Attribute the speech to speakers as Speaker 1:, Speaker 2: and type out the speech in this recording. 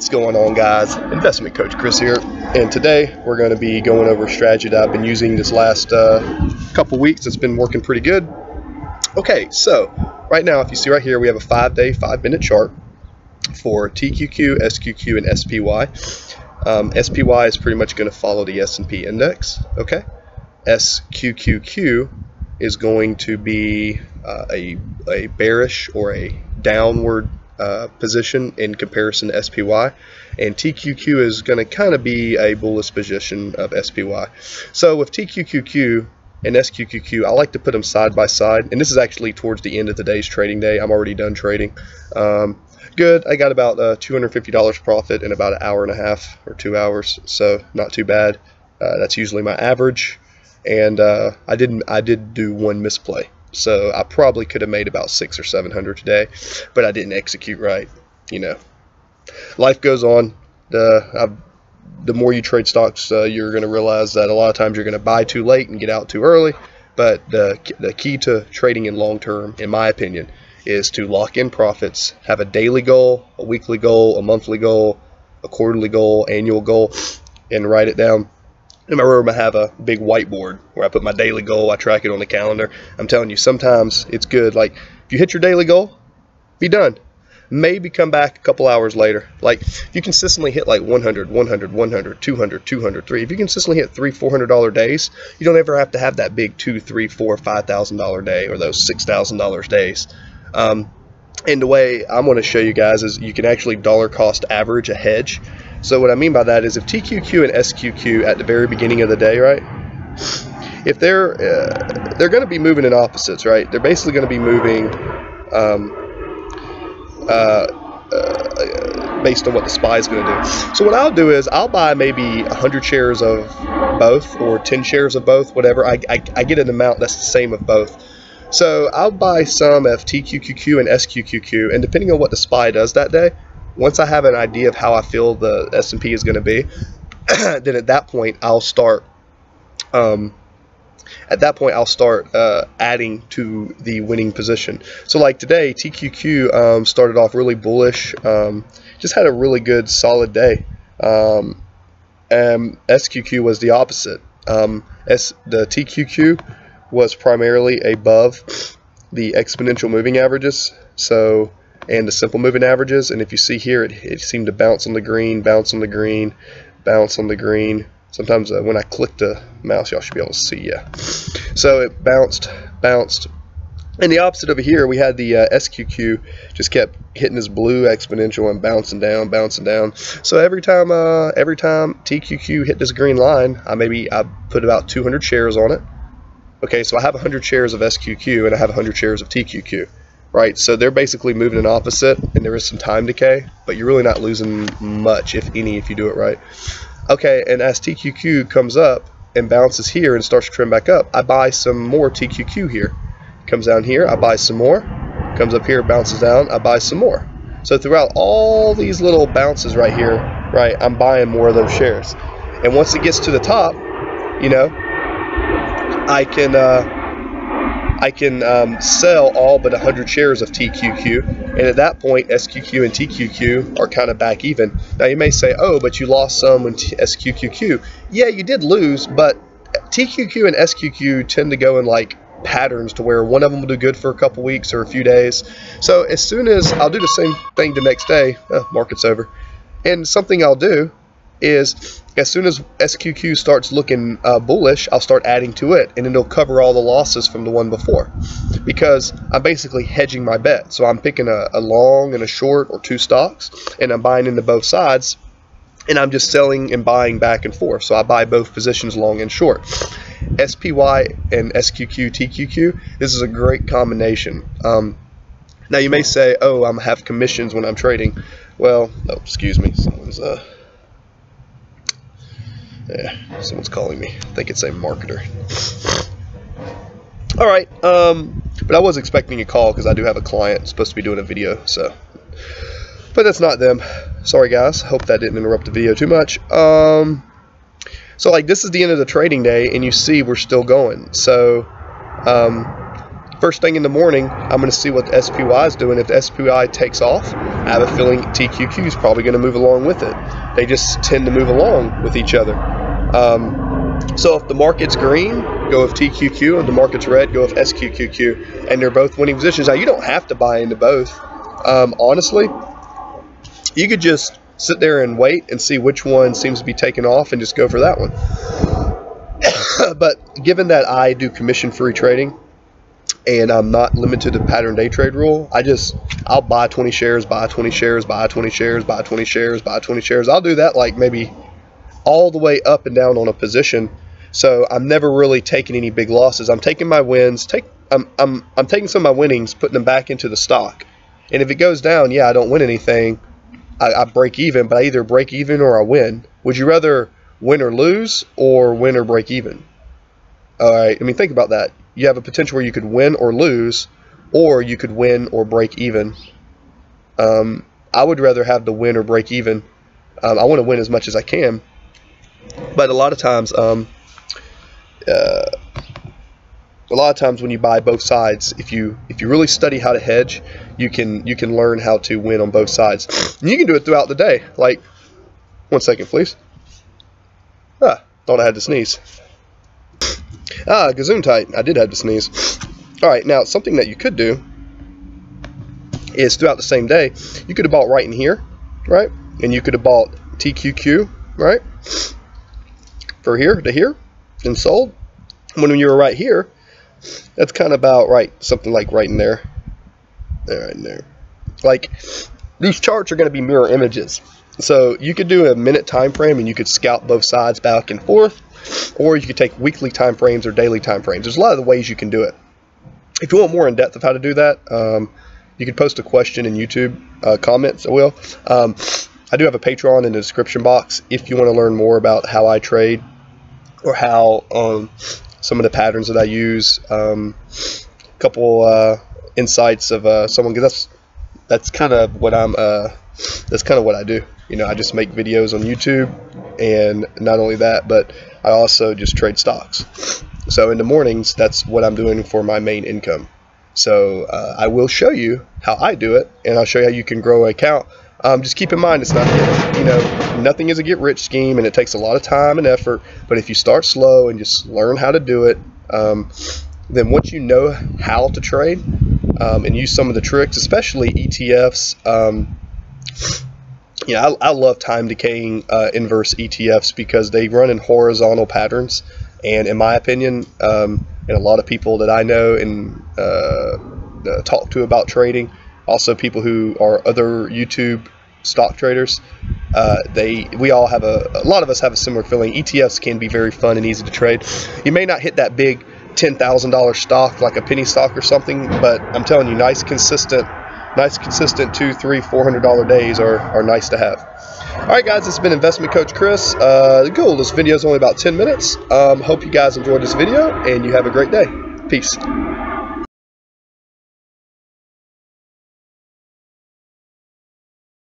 Speaker 1: What's going on, guys? Investment Coach Chris here, and today we're going to be going over a strategy that I've been using this last couple weeks. It's been working pretty good. Okay, so right now, if you see right here, we have a 5-day, 5-minute chart for TQQ, SQQ, and SPY. SPY is pretty much going to follow the S&P index. Okay, SQQQ is going to be a bearish or a downward position in comparison to SPY, and TQQ is going to kind of be a bullish position of SPY. So with TQQQ and SQQQ, I like to put them side by side, and this is actually towards the end of today's trading day. I'm already done trading. Good. I got about $250 profit in about an hour and a half or 2 hours, so not too bad. That's usually my average, and I did do one misplay. So I probably could have made about $600 or $700 today, but I didn't execute right. You know, life goes on. The more you trade stocks, you're going to realize that a lot of times you're going to buy too late and get out too early. But the key to trading in long term, in my opinion, is to lock in profits, have a daily goal, a weekly goal, a monthly goal, a quarterly goal, annual goal, and write it down. In my room, I have a big whiteboard where I put my daily goal. I track it on the calendar. I'm telling you, sometimes it's good. Like, if you hit your daily goal, be done. Maybe come back a couple hours later. Like, if you consistently hit like 100, 100, 100, 200, 200, 3. If you consistently hit $300, $400 days, you don't ever have to have that big $2,000, $3,000, $4,000, $5,000 day or those $6,000 days. And the way I'm going to show you guys is you can actually dollar cost average a hedge. So what I mean by that is if TQQ and SQQ at the very beginning of the day, right, if they're going to be moving in opposites, right, they're basically going to be moving based on what the SPY is going to do. So what I'll do is I'll buy maybe 100 shares of both or 10 shares of both, whatever. I get an amount that's the same of both. So I'll buy some of TQQQ and SQQQ, and depending on what the SPY does that day, once I have an idea of how I feel the S&P is going to be, then at that point I'll start adding to the winning position. So like today, TQQ started off really bullish, just had a really good solid day. SQQ was the opposite. The TQQ was primarily above the exponential moving averages, and the simple moving averages, and if you see here, it seemed to bounce on the green, bounce on the green, bounce on the green. Sometimes when I click the mouse, y'all should be able to see, yeah. So it bounced, and the opposite over here, we had the SQQ just kept hitting this blue exponential and bouncing down. So every time TQQ hit this green line, I put about 200 shares on it. Okay, so I have 100 shares of SQQ and I have 100 shares of TQQ, right? So they're basically moving in opposite, and there is some time decay, but you're really not losing much, if any, if you do it right. Okay, and as TQQ comes up and bounces here and starts to trim back up, I buy some more TQQ here. Comes down here, I buy some more. Comes up here, bounces down, I buy some more. So throughout all these little bounces right here, right, I'm buying more of those shares. And once it gets to the top, you know, I can sell all but 100 shares of TQQ, and at that point SQQ and TQQ are kind of back even. Now you may say, oh, but you lost some in SQQQ. Yeah, you did lose, but TQQ and SQQ tend to go in like patterns to where one of them will do good for a couple weeks or a few days. So as soon as I'll do the same thing the next day, market's over, and something I'll do is as soon as SQQ starts looking bullish, I'll start adding to it, and it'll cover all the losses from the one before, because I'm basically hedging my bet. So I'm picking a long and a short or two stocks, and I'm buying into both sides, and I'm just selling and buying back and forth. So I buy both positions, long and short. SPY and SQQ, TQQ, this is a great combination. Now you may say, oh, I'm have commissions when I'm trading. Well, oh, excuse me, someone's calling me. I think it's a marketer. All right, but I was expecting a call because I do have a client supposed to be doing a video, so. But that's not them. Sorry, guys. Hope that didn't interrupt the video too much. So, like, this is the end of the trading day, and you see we're still going. So, First thing in the morning, I'm going to see what the SPY is doing. If the SPY takes off, I have a feeling TQQ is probably going to move along with it. They just tend to move along with each other. So if the market's green, go with TQQ, and the market's red, go with Sqqq, and they're both winning positions. Now, you don't have to buy into both. Honestly, you could just sit there and wait and see which one seems to be taking off and just go for that one. But given that I do commission-free trading and I'm not limited to pattern day trade rule, I'll buy 20 shares, buy 20 shares, buy 20 shares, buy 20 shares, buy 20 shares. I'll do that like maybe all the way up and down on a position. So I'm never really taking any big losses. I'm taking my wins, I'm taking some of my winnings, putting them back into the stock. And if it goes down, yeah, I don't win anything. I break even, but I either break even or I win. Would you rather win or lose, or win or break even? All right, I mean, think about that. You have a potential where you could win or lose, or you could win or break even. I would rather have the win or break even. I want to win as much as I can, but a lot of times when you buy both sides, if you really study how to hedge, you can learn how to win on both sides. And you can do it throughout the day. Like, 1 second, please. Thought I had to sneeze. Gesundheit. I did have to sneeze. All right, now something that you could do is throughout the same day, you could have bought right in here, right? And you could have bought TQQ, right? For here to here, and sold. When you were right here, that's kind of about right, something like right in there. Right in there. Like, these charts are going to be mirror images. So you could do a minute time frame and you could scalp both sides back and forth, or you could take weekly time frames or daily time frames. There's a lot of the ways you can do it. If you want more in depth of how to do that, you could post a question in YouTube comments. I will. I do have a Patreon in the description box if you want to learn more about how I trade, or how some of the patterns that I use. A couple insights of someone, because that's kind of what that's kind of what I do. You know, I just make videos on YouTube, and not only that, but I also just trade stocks. So in the mornings, that's what I'm doing for my main income. So I will show you how I do it, and I'll show you how you can grow an account. Just keep in mind, it's not, you know, nothing is a get-rich scheme, and it takes a lot of time and effort. But if you start slow and just learn how to do it, then once you know how to trade and use some of the tricks, especially ETFs. You know, I love time decaying inverse ETFs because they run in horizontal patterns, and in my opinion, and a lot of people that I know and talk to about trading, also people who are other YouTube stock traders, we all have a lot of us have a similar feeling. ETFs can be very fun and easy to trade. You may not hit that big $10,000 stock like a penny stock or something, but I'm telling you, nice consistent $200, $300, $400 days are nice to have. Alright guys, it's been Investment Coach Chris. Cool, this video is only about 10 minutes. Hope you guys enjoyed this video, and you have a great day. Peace.